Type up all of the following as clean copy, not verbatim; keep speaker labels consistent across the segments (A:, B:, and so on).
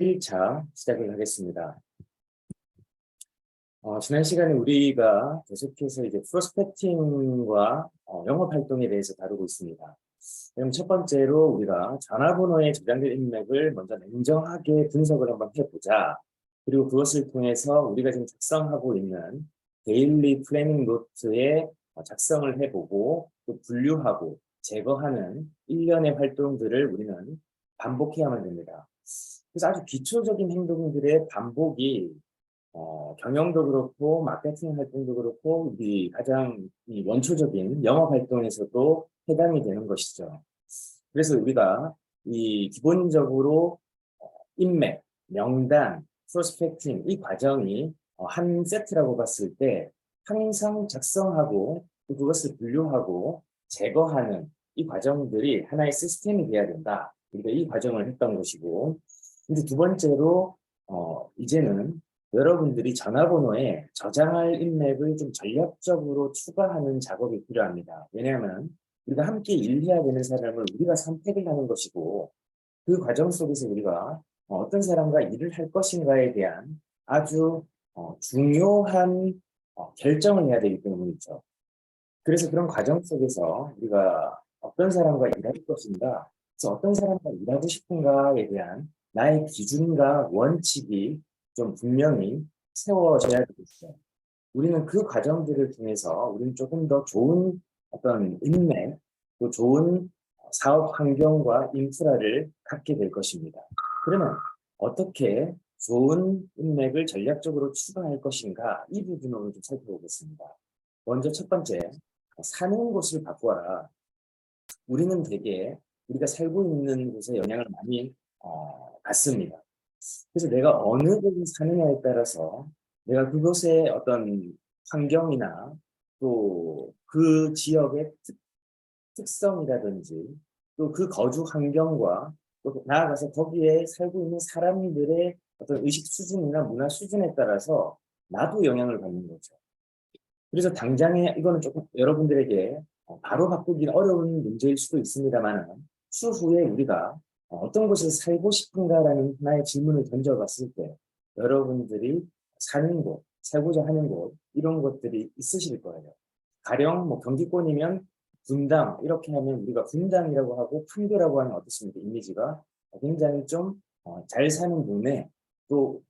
A: 1차 시작을 하겠습니다. 지난 시간에 우리가 계속해서 이제 프로스펙팅과 영업 활동에 대해서 다루고 있습니다. 그럼 첫 번째로 우리가 전화번호에 저장된 인맥을 먼저 냉정하게 분석을 한번 해보자. 그리고 그것을 통해서 우리가 지금 작성하고 있는 데일리 플래닝 노트에 작성을 해보고 또 분류하고 제거하는 일련의 활동들을 우리는 반복해야만 됩니다. 그래서 아주 기초적인 행동들의 반복이 경영도 그렇고 마케팅 활동도 그렇고 우리 가장 이 원초적인 영업 활동에서도 해당이 되는 것이죠. 그래서 우리가 이 기본적으로 인맥, 명단, 프로스펙팅 이 과정이 한 세트라고 봤을 때 항상 작성하고 또 그것을 분류하고 제거하는 이 과정들이 하나의 시스템이 돼야 된다. 우리가 이 과정을 했던 것이고, 이제 두 번째로 이제는 여러분들이 전화번호에 저장할 인맥을 좀 전략적으로 추가하는 작업이 필요합니다. 왜냐하면 우리가 함께 일해야 되는 사람을 우리가 선택을 하는 것이고 그 과정 속에서 우리가 어떤 사람과 일을 할 것인가에 대한 아주 중요한 결정을 해야 되기 때문이죠. 그래서 그런 과정 속에서 우리가 어떤 사람과 일할 것인가, 그래서 어떤 사람과 일하고 싶은가에 대한 나의 기준과 원칙이 좀 분명히 세워져야 되겠어요. 우리는 그 과정들을 통해서 우리는 조금 더 좋은 어떤 인맥, 또 좋은 사업 환경과 인프라를 갖게 될 것입니다. 그러면 어떻게 좋은 인맥을 전략적으로 추가할 것인가 이 부분을 좀 살펴보겠습니다. 먼저 첫 번째, 사는 곳을 바꿔라. 우리는 되게 우리가 살고 있는 곳에 영향을 많이 받습니다. 그래서 내가 어느 곳에 사느냐에 따라서 내가 그곳의 어떤 환경이나 또 그 지역의 특성이라든지 또 그 거주 환경과 또 나아가서 거기에 살고 있는 사람들의 어떤 의식 수준이나 문화 수준에 따라서 나도 영향을 받는 거죠. 그래서 당장에 이거는 조금 여러분들에게 바로 바꾸기 어려운 문제일 수도 있습니다만 추후에 우리가 어떤 곳에서 살고 싶은가라는 하나의 질문을 던져봤을 때 여러분들이 사는 곳, 살고자 하는 곳 이런 것들이 있으실 거예요. 가령 뭐 경기권이면 분당 이렇게 하면 우리가 분당이라고 하고 판교라고 하면 어떻습니까? 이미지가 굉장히 좀 잘 사는 동네 또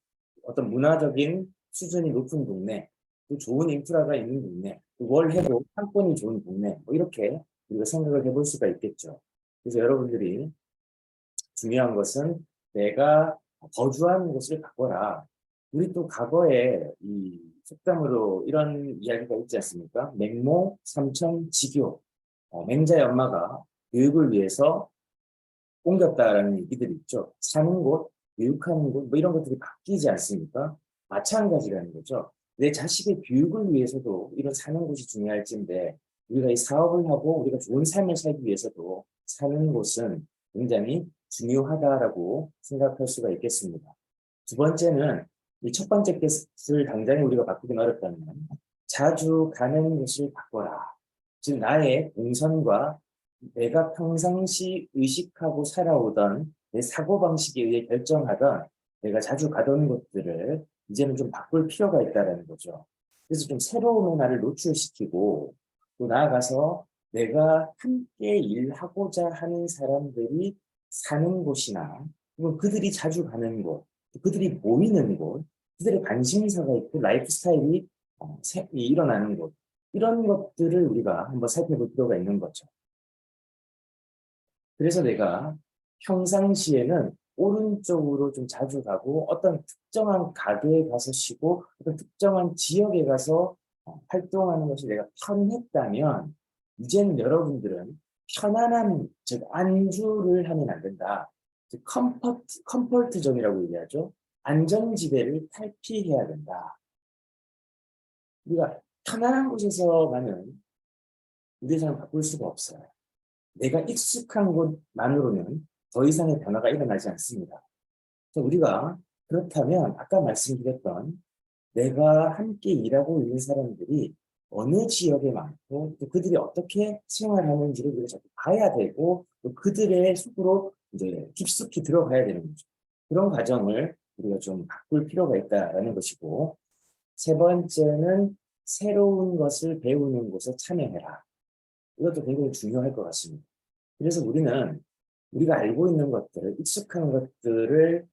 A: 어떤 문화적인 수준이 높은 동네 또 좋은 인프라가 있는 동네 또 뭘 해도 상권이 좋은 동네 뭐 이렇게 우리가 생각을 해볼 수가 있겠죠. 그래서 여러분들이 중요한 것은 내가 거주하는 곳을 바꿔라. 우리 또 과거에 이 속담으로 이런 이야기가 있지 않습니까? 맹모, 삼천, 지교. 맹자의 엄마가 교육을 위해서 옮겼다라는 얘기들이 있죠. 사는 곳, 교육하는 곳, 뭐 이런 것들이 바뀌지 않습니까? 마찬가지라는 거죠. 내 자식의 교육을 위해서도 이런 사는 곳이 중요할진데 우리가 이 사업을 하고 우리가 좋은 삶을 살기 위해서도 사는 곳은 굉장히 중요하다라고 생각할 수가 있겠습니다. 두 번째는 이 첫 번째 것을 당장에 우리가 바꾸긴 어렵다면 자주 가는 곳을 바꿔라. 즉 나의 동선과 내가 평상시 의식하고 살아오던 내 사고방식에 의해 결정하던 내가 자주 가던 곳들을 이제는 좀 바꿀 필요가 있다는 거죠. 그래서 좀 새로운 나를 노출시키고 또 나아가서 내가 함께 일하고자 하는 사람들이 사는 곳이나 혹은 그들이 자주 가는 곳, 그들이 모이는 곳, 그들의 관심사가 있고 라이프 스타일이 일어나는 곳 이런 것들을 우리가 한번 살펴볼 필요가 있는 거죠. 그래서 내가 평상시에는 오른쪽으로 좀 자주 가고 어떤 특정한 가게에 가서 쉬고 어떤 특정한 지역에 가서 활동하는 것이 내가 편했다면 이제는 여러분들은 편안한 즉 안주를 하면 안 된다. 즉 컴포트 존이라고 얘기하죠. 안전지대를 탈피해야 된다. 우리가 편안한 곳에서만은 우리의 삶을 바꿀 수가 없어요. 내가 익숙한 곳만으로는 더 이상의 변화가 일어나지 않습니다. 그래서 우리가 그렇다면 아까 말씀드렸던 내가 함께 일하고 있는 사람들이 어느 지역에 많고 또 그들이 어떻게 생활하는지를 우리가 자꾸 봐야 되고 또 그들의 속으로 이제 깊숙이 들어가야 되는 거죠. 그런 과정을 우리가 좀 바꿀 필요가 있다라는 것이고, 세 번째는 새로운 것을 배우는 곳에 참여해라. 이것도 굉장히 중요할 것 같습니다. 그래서 우리는 우리가 알고 있는 것들, 익숙한 것들을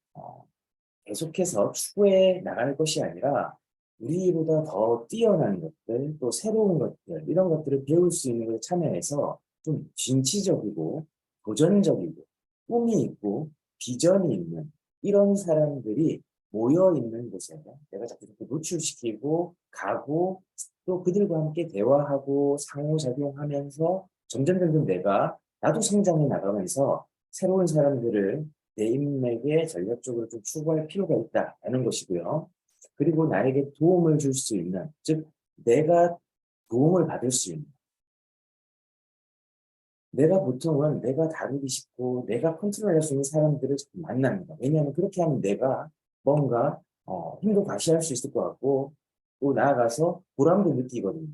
A: 계속해서 추구해 나갈 것이 아니라 우리보다 더 뛰어난 것들, 또 새로운 것들, 이런 것들을 배울 수 있는 것에 참여해서 좀 진취적이고 도전적이고 꿈이 있고 비전이 있는 이런 사람들이 모여 있는 곳에 내가 자꾸 노출시키고 가고 또 그들과 함께 대화하고 상호작용하면서 점점 나도 성장해 나가면서 새로운 사람들을 내 인맥에 전략적으로 좀 추구할 필요가 있다라는 것이고요. 그리고 나에게 도움을 줄 수 있는, 즉 내가 도움을 받을 수 있는, 내가 보통은 내가 다루기 쉽고 내가 컨트롤할 수 있는 사람들을 자꾸 만납니다. 왜냐하면 그렇게 하면 내가 뭔가 힘도 과시할 수 있을 것 같고 또 나아가서 보람도 느끼거든요.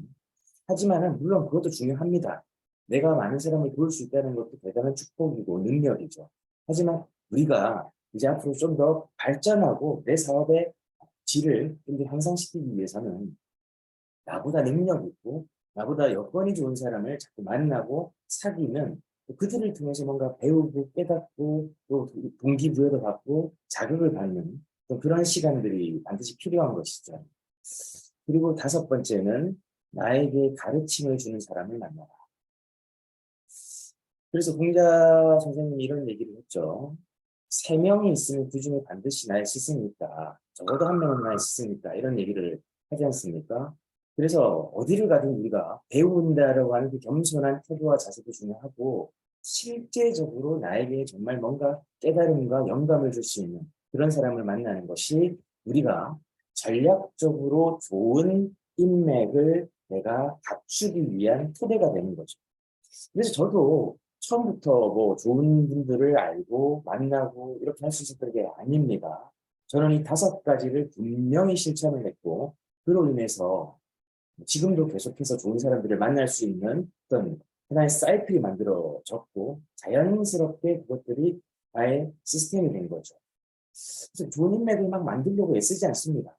A: 하지만은 물론 그것도 중요합니다. 내가 많은 사람을 도울 수 있다는 것도 대단한 축복이고 능력이죠. 하지만 우리가 이제 앞으로 좀 더 발전하고 내 사업의 질을 좀 더 향상시키기 위해서는 나보다 능력 있고 나보다 여건이 좋은 사람을 자꾸 만나고 사귀는 그들을 통해서 뭔가 배우고 깨닫고 또 동기부여도 받고 자극을 받는 또 그런 시간들이 반드시 필요한 것이죠. 그리고 다섯 번째는 나에게 가르침을 주는 사람을 만나라. 그래서 공자 선생님이 이런 얘기를 했죠. 세 명이 있으면 그 중에 반드시 나의 스승이 있다. 적어도 한 명은 나의 스승이 있다. 이런 얘기를 하지 않습니까? 그래서 어디를 가든 우리가 배운다라고 하는 그 겸손한 태도와 자세도 중요하고 실제적으로 나에게 정말 뭔가 깨달음과 영감을 줄 수 있는 그런 사람을 만나는 것이 우리가 전략적으로 좋은 인맥을 내가 갖추기 위한 토대가 되는 거죠. 그래서 저도 처음부터 뭐 좋은 분들을 알고 만나고 이렇게 할 수 있었던 게 아닙니다. 저는 이 다섯 가지를 분명히 실천을 했고 그로 인해서 지금도 계속해서 좋은 사람들을 만날 수 있는 어떤 하나의 사이클이 만들어졌고 자연스럽게 그것들이 나의 시스템이 된 거죠. 그래서 좋은 인맥을 막 만들려고 애쓰지 않습니다.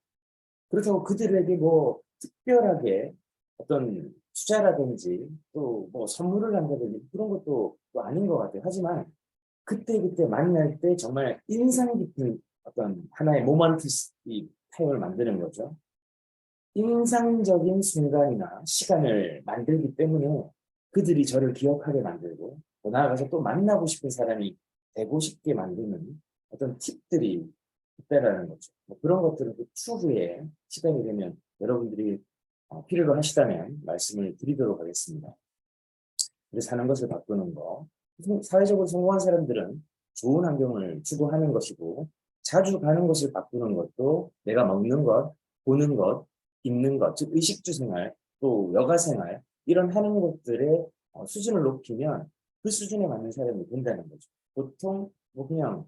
A: 그렇다고 그들에게 뭐 특별하게 어떤 투자라든지 또 뭐 선물을 한다든지 그런 것도 또 아닌 것 같아요. 하지만 그때그때 만날 때 정말 인상 깊은 어떤 하나의 모먼트 이 타임을 만드는 거죠. 인상적인 순간이나 시간을 만들기 때문에 그들이 저를 기억하게 만들고 또 나아가서 또 만나고 싶은 사람이 되고 싶게 만드는 어떤 팁들이 있다라는 거죠. 뭐 그런 것들은 또 추후에 시간이 되면 여러분들이 필요로 하시다면 말씀을 드리도록 하겠습니다. 그래서 사는 것을 바꾸는 거. 사회적으로 성공한 사람들은 좋은 환경을 추구하는 것이고 자주 가는 것을 바꾸는 것도 내가 먹는 것, 보는 것, 입는 것, 즉 의식주 생활, 또 여가 생활 이런 하는 것들의 수준을 높이면 그 수준에 맞는 사람이 된다는 거죠. 보통 뭐 그냥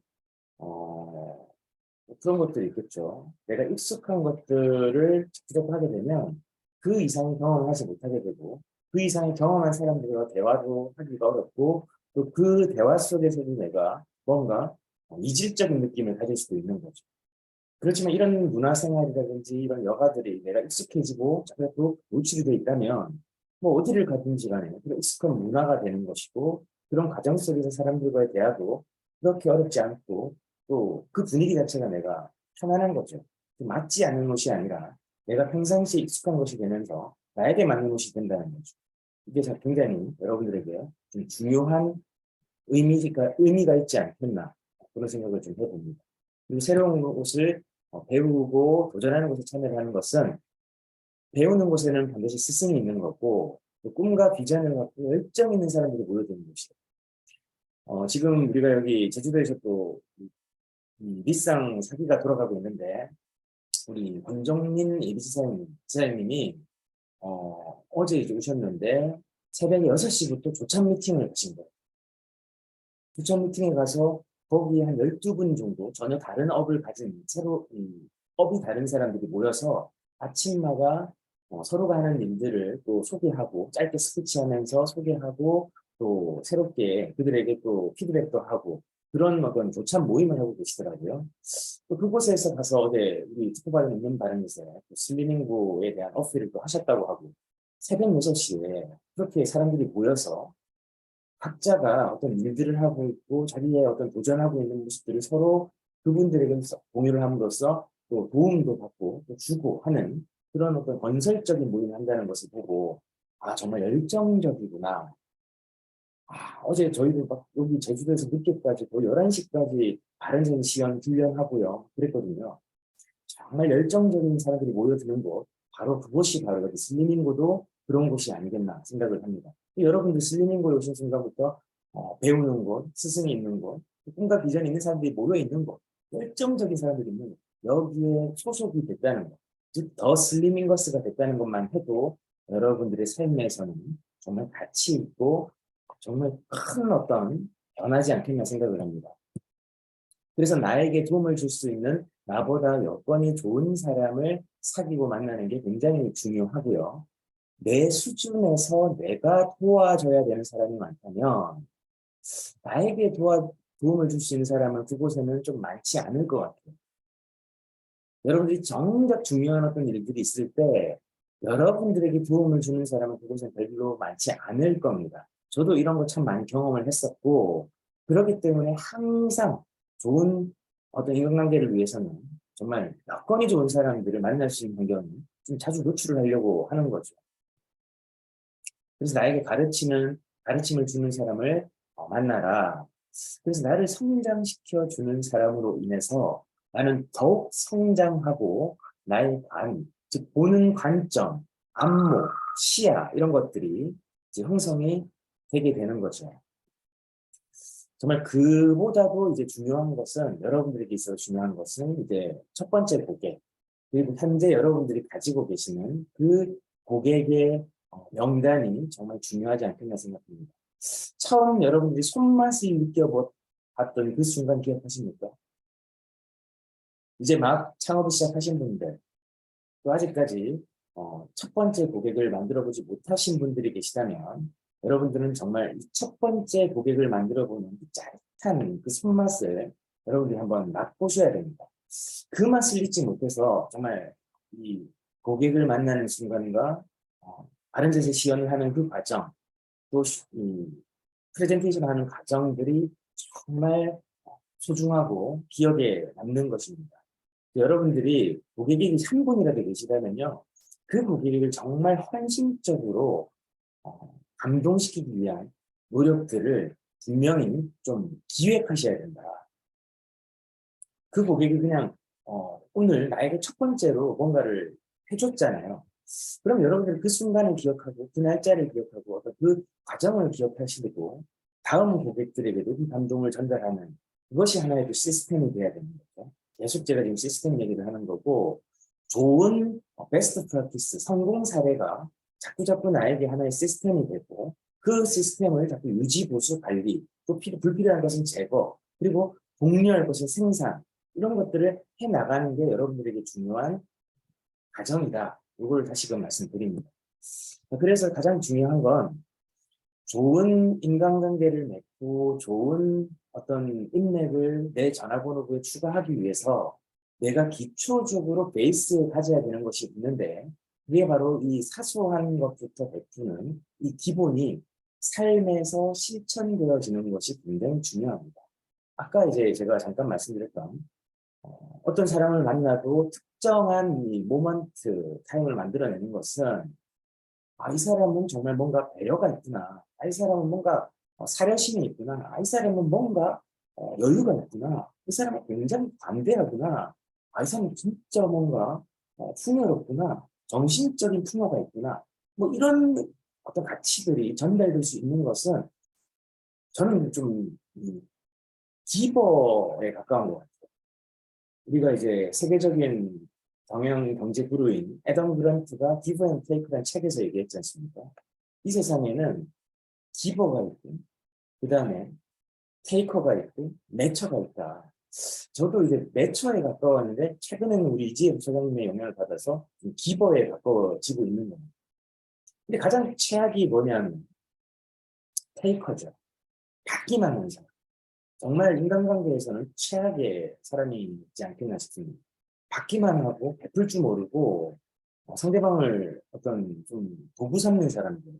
A: 그런 것들이 있겠죠. 내가 익숙한 것들을 직접 하게 되면 그 이상의 경험을 하지 못하게 되고 그 이상의 경험한 사람들과 대화도 하기가 어렵고 또 그 대화 속에서도 내가 뭔가 이질적인 느낌을 가질 수도 있는 거죠. 그렇지만 이런 문화생활이라든지 이런 여가들이 내가 익숙해지고 자꾸 노출이 돼 있다면 뭐 어디를 가든지 간에 그런 익숙한 문화가 되는 것이고 그런 과정 속에서 사람들과의 대화도 그렇게 어렵지 않고 또 그 분위기 자체가 내가 편안한 거죠. 맞지 않는 것이 아니라 내가 평상시에 익숙한 것이 되면서 나에게 맞는 것이 된다는 거죠. 이게 굉장히 여러분들에게 좀 중요한 의미가 있지 않겠나 그런 생각을 좀 해봅니다. 그리고 새로운 것을 배우고 도전하는 것에 참여를 하는 것은 배우는 곳에는 반드시 스승이 있는 거고 또 꿈과 비전을 갖고 열정 있는 사람들이 모여드는 곳이에요. 지금 우리가 여기 제주도에서 또 리쌍 사기가 돌아가고 있는데 우리 권정민 지사님이 어제 이제 오셨는데 새벽에 6시부터 조찬 미팅을 하신 거예요. 조찬 미팅에 가서 거기에 한 12분 정도 전혀 다른 업을 가진 업이 다른 사람들이 모여서 아침마다 서로가 하는 일들을 또 소개하고 짧게 스피치하면서 소개하고 또 새롭게 그들에게 또 피드백도 하고 그런 어떤 조찬 모임을 하고 계시더라고요. 또 그곳에서 가서 어제 우리 특보반에 있는 바람에서 슬리밍부에 대한 어필을 또 하셨다고 하고 새벽 6시에 그렇게 사람들이 모여서 각자가 어떤 일들을 하고 있고 자기의 어떤 도전하고 있는 모습들을 서로 그분들에게 공유를 함으로써 또 도움도 받고 또 주고 하는 그런 어떤 건설적인 모임을 한다는 것을 보고 아 정말 열정적이구나. 어제 저희도 막 여기 제주도에서 늦게까지 거의 11시까지 바른선 시연 훈련하고요. 그랬거든요. 정말 열정적인 사람들이 모여드는 곳, 바로 그곳이 바로 여기 슬리밍고도 그런 곳이 아니겠나 생각을 합니다. 여러분들 슬리밍고에 오신 순간부터 배우는 곳, 스승이 있는 곳, 꿈과 비전이 있는 사람들이 모여 있는 곳, 열정적인 사람들이 있는 곳, 여기에 소속이 됐다는 것, 즉 더 슬리밍거스가 됐다는 것만 해도 여러분들의 삶에서는 정말 가치 있고 정말 큰 어떤 변하지 않겠나 생각을 합니다. 그래서 나에게 도움을 줄 수 있는 나보다 여건이 좋은 사람을 사귀고 만나는 게 굉장히 중요하고요. 내 수준에서 내가 도와줘야 되는 사람이 많다면 나에게 도움을 줄 수 있는 사람은 그곳에는 좀 많지 않을 것 같아요. 여러분들이 정작 중요한 어떤 일들이 있을 때 여러분들에게 도움을 주는 사람은 그곳에 별로 많지 않을 겁니다. 저도 이런 거 참 많이 경험을 했었고 그렇기 때문에 항상 좋은 어떤 인간관계를 위해서는 정말 여건이 좋은 사람들을 만날 수 있는 환경을 좀 자주 노출을 하려고 하는 거죠. 그래서 나에게 가르침을 주는 사람을 만나라. 그래서 나를 성장시켜 주는 사람으로 인해서 나는 더욱 성장하고 나의 즉 보는 관점, 안목, 시야 이런 것들이 이제 형성이 되게 되는 거죠. 정말 그보다도 이제 중요한 것은 여러분들에게 있어서 중요한 것은 이제 첫 번째 고객 그리고 현재 여러분들이 가지고 계시는 그 고객의 명단이 정말 중요하지 않겠나 생각합니다. 처음 여러분들이 손맛을 느껴봤던 그 순간 기억하십니까? 이제 막 창업을 시작하신 분들, 또 아직까지 첫 번째 고객을 만들어보지 못하신 분들이 계시다면 여러분들은 정말 이 첫 번째 고객을 만들어보는 그 짜릿한 그 손맛을 여러분들이 한번 맛보셔야 됩니다. 그 맛을 잊지 못해서 정말 이 고객을 만나는 순간과 다른 데서 시연을 하는 그 과정, 또 프레젠테이션 하는 과정들이 정말 소중하고 기억에 남는 것입니다. 여러분들이 고객이 한 분이라도 계시다면요. 그 고객을 정말 헌신적으로 감동시키기 위한 노력들을 분명히 좀 기획하셔야 된다. 그 고객이 그냥 오늘 나에게 첫 번째로 뭔가를 해줬잖아요. 그럼 여러분들이 그 순간을 기억하고 그 날짜를 기억하고 어떤 그 과정을 기억하시고 다음 고객들에게도 그 감동을 전달하는 그것이 하나의 그 시스템이 돼야 되는 거죠. 계속 제가 지금 시스템 얘기를 하는 거고 좋은 베스트 프랙티스 성공 사례가 자꾸자꾸 나에게 하나의 시스템이 되고 그 시스템을 자꾸 유지, 보수, 관리 또 불필요한 것은 제거 그리고 독려할 것은 생산 이런 것들을 해나가는 게 여러분들에게 중요한 과정이다. 이걸 다시금 말씀드립니다. 그래서 가장 중요한 건 좋은 인간관계를 맺고 좋은 어떤 인맥을 내 전화번호부에 추가하기 위해서 내가 기초적으로 베이스에 가져야 되는 것이 있는데 그게 바로 이 사소한 것부터 베푸는 이 기본이 삶에서 실천되어지는 것이 굉장히 중요합니다. 아까 이제 제가 잠깐 말씀드렸던 어떤 사람을 만나도 특정한 이 모먼트 타임을 만들어내는 것은 이 사람은 정말 뭔가 배려가 있구나. 이 사람은 뭔가 사려심이 있구나. 이 사람은 뭔가 여유가 있구나. 이 사람은 굉장히 관대하구나. 이 사람은 진짜 뭔가 풍요롭구나. 정신적인 풍요가 있구나. 뭐 이런 어떤 가치들이 전달될 수 있는 것은 저는 좀 기버에 가까운 것 같아요. 우리가 이제 세계적인 경영 경제 구루인 애덤 그란트가 기브 앤 테이크라는 책에서 얘기했지 않습니까? 이 세상에는 기버가 있고 그 다음에 테이커가 있고 매처가 있다. 저도 이제 매처에 가까웠는데 최근에는 우리 이지혜 부사장님의 영향을 받아서 좀 기버에 가까워지고 있는 겁니다. 근데 가장 최악이 뭐냐면 테이커죠. 받기만 하는 사람. 정말 인간관계에서는 최악의 사람이 있지 않겠나 싶습니다. 받기만 하고 베풀 줄 모르고 상대방을 어떤 좀 도구 삼는 사람들,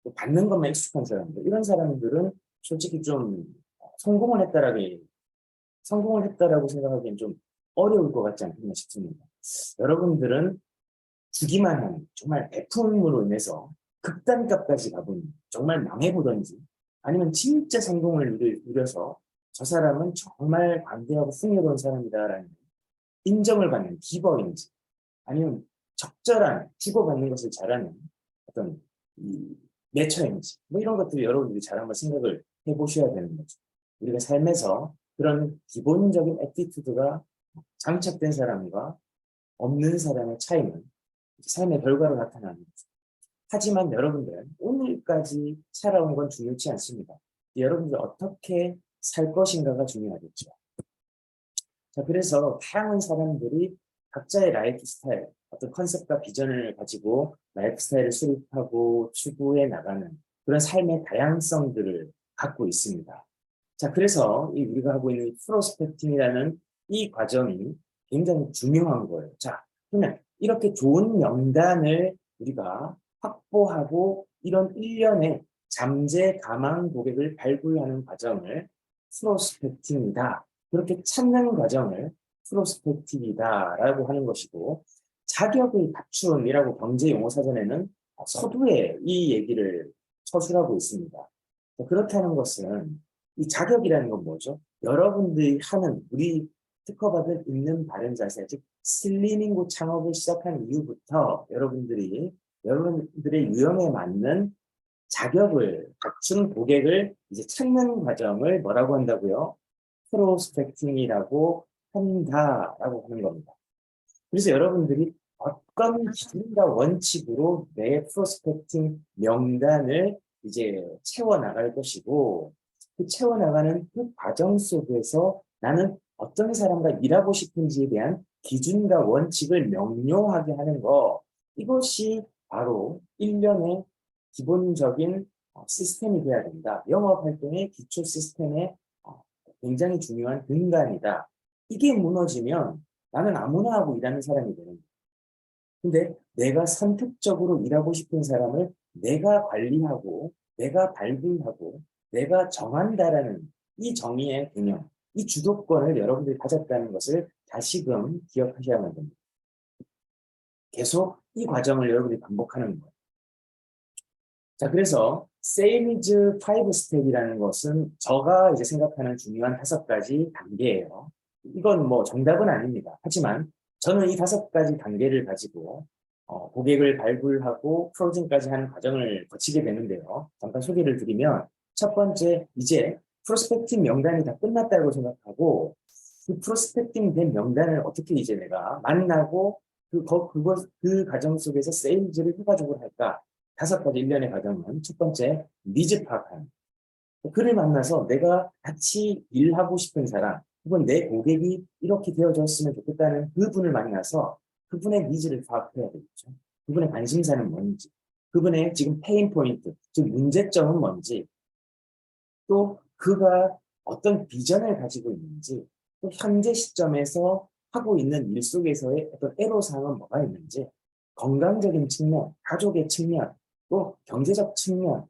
A: 또 받는 것만 익숙한 사람들, 이런 사람들은 솔직히 좀 성공을 했다라고 생각하기엔 좀 어려울 것 같지 않겠나 싶습니다. 여러분들은 주기만 하는 정말 베품으로 인해서 극단값까지 가본 정말 망해보던지 아니면 진짜 성공을 누려서 저 사람은 정말 관대하고 풍요로운 사람이다라는 인정을 받는 기버인지 아니면 적절한 주고받는 것을 잘하는 어떤 이 내처인지 뭐 이런 것들 여러분들이 잘 한번 생각을 해보셔야 되는 거죠. 우리가 삶에서 그런 기본적인 애티튜드가 장착된 사람과 없는 사람의 차이는 삶의 결과로 나타나는 거죠. 하지만 여러분들은 오늘까지 살아온 건 중요치 않습니다. 여러분들 어떻게 살 것인가가 중요하겠죠. 자, 그래서 다양한 사람들이 각자의 라이프 스타일, 어떤 컨셉과 비전을 가지고 라이프 스타일을 수립하고 추구해 나가는 그런 삶의 다양성들을 갖고 있습니다. 자, 그래서 우리가 하고 있는 프로스펙팅이라는 이 과정이 굉장히 중요한 거예요. 자, 그러면 이렇게 좋은 명단을 우리가 확보하고 이런 일련의 잠재 가망 고객을 발굴하는 과정을 프로스펙팅이다. 그렇게 찾는 과정을 프로스펙팅이다라고 하는 것이고 자격을 갖춘이라고 경제용어사전에는 서두에 이 얘기를 서술하고 있습니다. 그렇다는 것은 이 자격이라는 건 뭐죠? 여러분들이 하는 우리 특허받을 있는 바른 자세, 즉 슬리밍고 창업을 시작한 이후부터 여러분들의 유형에 맞는 자격을 갖춘 고객을 이제 찾는 과정을 뭐라고 한다고요? 프로스펙팅이라고 한다라고 하는 겁니다. 그래서 여러분들이 어떤 기준과 원칙으로 내 프로스펙팅 명단을 이제 채워나갈 것이고 그 채워나가는 그 과정 속에서 나는 어떤 사람과 일하고 싶은지에 대한 기준과 원칙을 명료하게 하는 거 이것이 바로 일련의 기본적인 시스템이 돼야 된다. 영업활동의 기초 시스템의 굉장히 중요한 근간이다. 이게 무너지면 나는 아무나 하고 일하는 사람이 되는 거예요. 근데 내가 선택적으로 일하고 싶은 사람을 내가 관리하고, 내가 발굴하고, 내가 정한다라는 이 정의의 개념, 이 주도권을 여러분들이 가졌다는 것을 다시금 기억하셔야만 됩니다. 계속 이 과정을 여러분들이 반복하는 거예요. 자, 그래서 세일즈 5 스텝이라는 것은 제가 이제 생각하는 중요한 5가지 단계예요. 이건 뭐 정답은 아닙니다. 하지만 저는 이 5가지 단계를 가지고 고객을 발굴하고 클로징까지 하는 과정을 거치게 되는데요. 잠깐 소개를 드리면 첫 번째, 이제 프로스펙팅 명단이 다 끝났다고 생각하고 그 프로스펙팅 된 명단을 어떻게 이제 내가 만나고 그 과정 속에서 세일즈를 효과적으로 할까? 5가지 일련의 과정은 첫 번째, 니즈 파악하는. 그를 만나서 내가 같이 일하고 싶은 사람, 혹은 내 고객이 이렇게 되어졌으면 좋겠다는 그분을 만나서 그분의 니즈를 파악해야 되겠죠. 그분의 관심사는 뭔지, 그분의 지금 페인 포인트, 즉 문제점은 뭔지, 또 그가 어떤 비전을 가지고 있는지, 또 현재 시점에서 하고 있는 일 속에서의 어떤 애로사항은 뭐가 있는지, 건강적인 측면, 가족의 측면, 또 경제적 측면,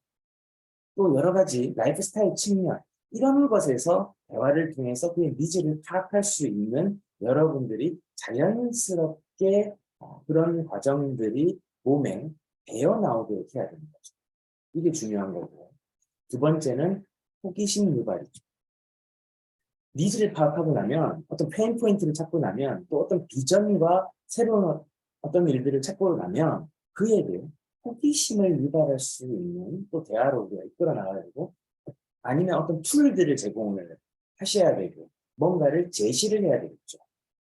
A: 또 여러 가지 라이프 스타일 측면, 이런 것에서 대화를 통해서 그의 니즈를 파악할 수 있는 여러분들이 자연스럽게 그런 과정들이 몸에 배어 나오도록 해야 되는 거죠. 이게 중요한 거고. 두 번째는 호기심 유발이죠. 니즈를 파악하고 나면 어떤 페인 포인트를 찾고 나면 또 어떤 비전과 새로운 어떤 일들을 찾고 나면 그에게 호기심을 유발할 수 있는 또 대화로 이끌어 나가야 되고 아니면 어떤 툴들을 제공을 하셔야 되고 뭔가를 제시를 해야 되겠죠.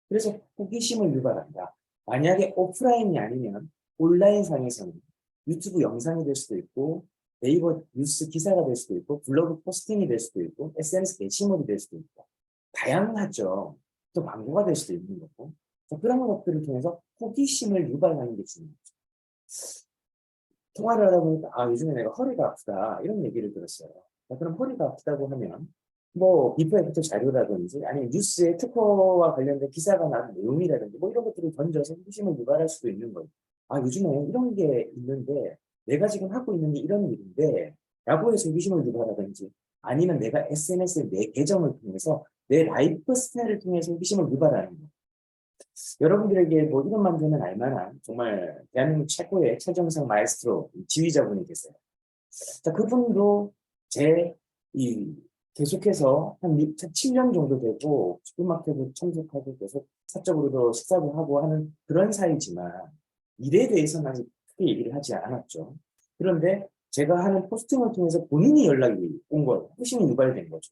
A: 그래서 호기심을 유발한다. 만약에 오프라인이 아니면 온라인 상에서는 유튜브 영상이 될 수도 있고 네이버 뉴스 기사가 될 수도 있고 블로그 포스팅이 될 수도 있고 SNS 게시물이 될 수도 있고 다양하죠. 또 광고가 될 수도 있는 거고 그런 것들을 통해서 호기심을 유발하는 게 중요하죠. 통화를 하다 보니까 요즘에 내가 허리가 아프다 이런 얘기를 들었어요. 그럼 허리가 아프다고 하면 뭐 비포 애프터 자료라든지 아니면 뉴스에 특허와 관련된 기사가 나온 내용이라든지 뭐 이런 것들을 던져서 호기심을 유발할 수도 있는 거예요. 아, 요즘에 이런 게 있는데 내가 지금 하고 있는 게 이런 일인데 라고 해서 호기심을 유발하든지 아니면 내가 SNS에 내 계정을 통해서 내 라이프 스타일을 통해서 호기심을 유발하는 거. 여러분들에게 뭐 이름만 되면 알만한 정말 대한민국 최고의 최정상 마에스트로 지휘자분이 계세요. 자, 그분도 이 계속해서 한 7년 정도 되고 슈퍼마켓을 청소하고 계속 사적으로도 식사도 하고 하는 그런 사이지만 일에 대해서는 아직 크게 얘기를 하지 않았죠. 그런데 제가 하는 포스팅을 통해서 본인이 연락이 온 거예요. 호심이 유발된 거죠.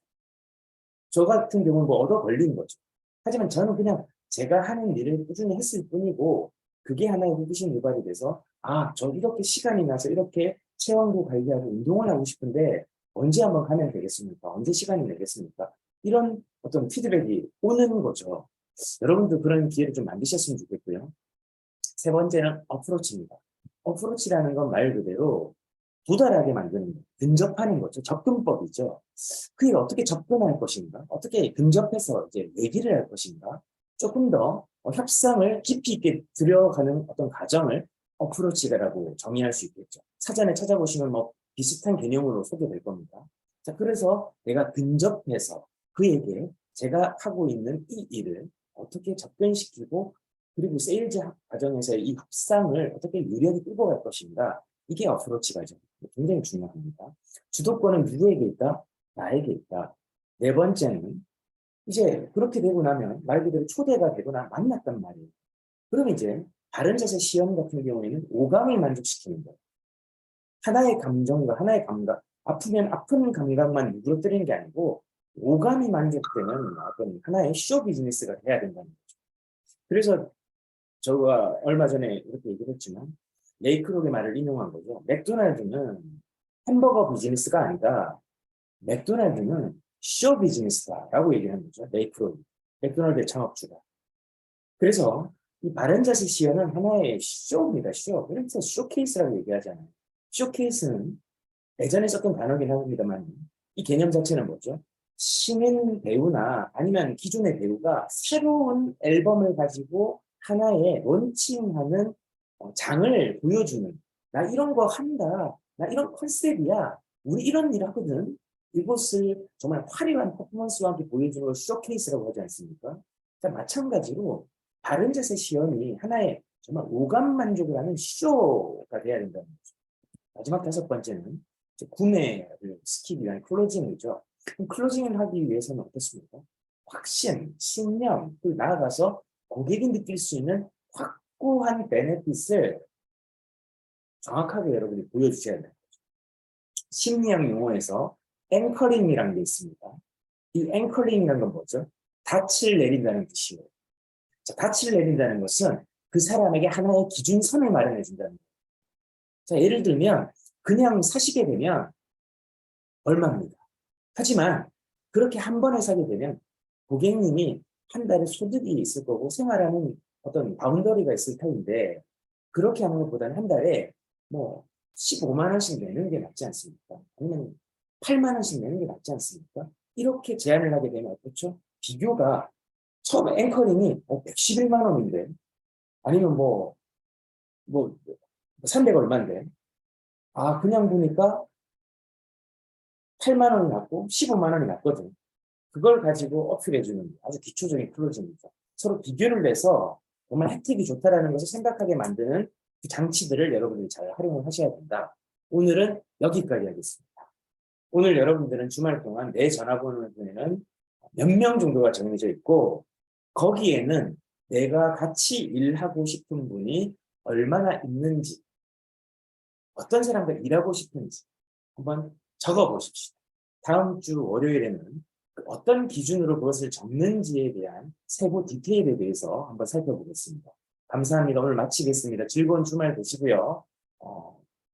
A: 저 같은 경우는 뭐 얻어 걸린 거죠. 하지만 저는 그냥 제가 하는 일을 꾸준히 했을 뿐이고 그게 하나의 호기심 유발이 돼서 아, 저 이렇게 시간이 나서 이렇게 체형도 관리하고 운동을 하고 싶은데 언제 한번 가면 되겠습니까? 언제 시간이 되겠습니까? 이런 어떤 피드백이 오는 거죠. 여러분도 그런 기회를 좀 만드셨으면 좋겠고요. 세 번째는 어프로치입니다. 어프로치라는 건 말 그대로 도달하게 만드는 거, 근접하는 거죠. 접근법이죠. 그게 어떻게 접근할 것인가? 어떻게 근접해서 이제 얘기를 할 것인가? 조금 더 협상을 깊이 있게 들어가는 어떤 과정을 어프로치라고 정의할 수 있겠죠. 사전에 찾아보시면 뭐 비슷한 개념으로 소개될 겁니다. 자, 그래서 내가 근접해서 그에게 제가 하고 있는 이 일을 어떻게 접근시키고 그리고 세일즈 과정에서 이 협상을 어떻게 유리하게 끌고 갈 것인가? 이게 어프로치 과정. 굉장히 중요합니다. 주도권은 누구에게 있다? 나에게 있다. 네 번째는 이제 그렇게 되고 나면 말 그대로 초대가 되거나 만났단 말이에요. 그럼 이제 바른 자세 시험 같은 경우에는 오감을 만족시키는 거예요. 하나의 감정과 하나의 감각, 아프면 아픈 감각만 누그러뜨리는 게 아니고 오감이 만족되는 어떤 하나의 쇼 비즈니스가 돼야 된다는 거죠. 그래서 저가 얼마 전에 이렇게 얘기를 했지만 레이크록의 말을 인용한 거죠. 맥도날드는 햄버거 비즈니스가 아니다. 맥도날드는 쇼 비즈니스다라고 얘기를 한 거죠. 레이크록, 맥도날드의 창업주가. 그래서 이 바른 자세 시연은 하나의 쇼입니다. 쇼. 그래서 쇼케이스라고 얘기하잖아요. 쇼케이스는 예전에 썼던 단어긴 합니다만 이 개념 자체는 뭐죠? 신인 배우나 아니면 기존의 배우가 새로운 앨범을 가지고 하나의 론칭하는 장을 보여주는 나 이런 거 한다. 나 이런 컨셉이야. 우리 이런 일 하거든. 이것을 정말 화려한 퍼포먼스와 함께 보여주는 걸 쇼케이스라고 하지 않습니까? 자, 마찬가지로 바른 자세 시연이 하나의 정말 오감 만족을 하는 쇼가 돼야 된다는 거죠. 마지막 다섯 번째는 구매를 시키기 위한 클로징이죠. 클로징을 하기 위해서는 어떻습니까? 확신, 신념, 그리고 나아가서 고객이 느낄 수 있는 확고한 베네핏을 정확하게 여러분이 보여주셔야 돼요. 심리학 용어에서 앵커링이라는 게 있습니다. 이 앵커링이라는 건 뭐죠? 닻을 내린다는 뜻이에요. 자, 닻을 내린다는 것은 그 사람에게 하나의 기준선을 마련해 준다는 거예요. 자, 예를 들면 그냥 사시게 되면 얼마입니다. 하지만 그렇게 한 번에 사게 되면 고객님이 한 달에 소득이 있을 거고 생활하는 어떤 바운더리가 있을 터인데 그렇게 하는 것보다는 한 달에 뭐 15만 원씩 내는 게 낫지 않습니까? 아니면 8만 원씩 내는 게 낫지 않습니까? 이렇게 제한을 하게 되면 어떻죠? 비교가 처음에 앵커링이 111만 원인데 아니면 뭐 300 얼마인데 아 그냥 보니까 8만 원이 낮고 15만 원이 낮거든. 그걸 가지고 어필해주는 아주 기초적인 클로징입니다. 서로 비교를 해서 정말 혜택이 좋다라는 것을 생각하게 만드는 그 장치들을 여러분들이 잘 활용을 하셔야 된다. 오늘은 여기까지 하겠습니다. 오늘 여러분들은 주말 동안 내 전화번호에는 몇 명 정도가 정해져 있고 거기에는 내가 같이 일하고 싶은 분이 얼마나 있는지 어떤 사람과 일하고 싶은지 한번 적어보십시오. 다음 주 월요일에는 어떤 기준으로 그것을 적는지에 대한 세부 디테일에 대해서 한번 살펴보겠습니다. 감사합니다. 오늘 마치겠습니다. 즐거운 주말 되시고요.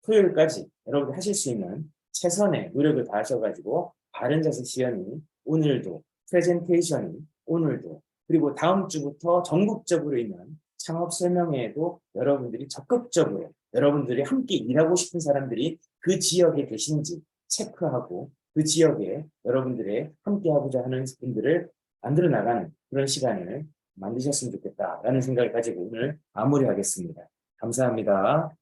A: 토요일까지 여러분들 하실 수 있는 최선의 노력을 다하셔가지고 바른 자세 시연이 오늘도 프레젠테이션이 오늘도 그리고 다음 주부터 전국적으로 있는 창업 설명회에도 여러분들이 적극적으로 여러분들이 함께 일하고 싶은 사람들이 그 지역에 계신지 체크하고 그 지역에 여러분들의 함께하고자 하는 분들을 만들어 나가는 그런 시간을 만드셨으면 좋겠다라는 생각을 가지고 오늘 마무리하겠습니다. 감사합니다.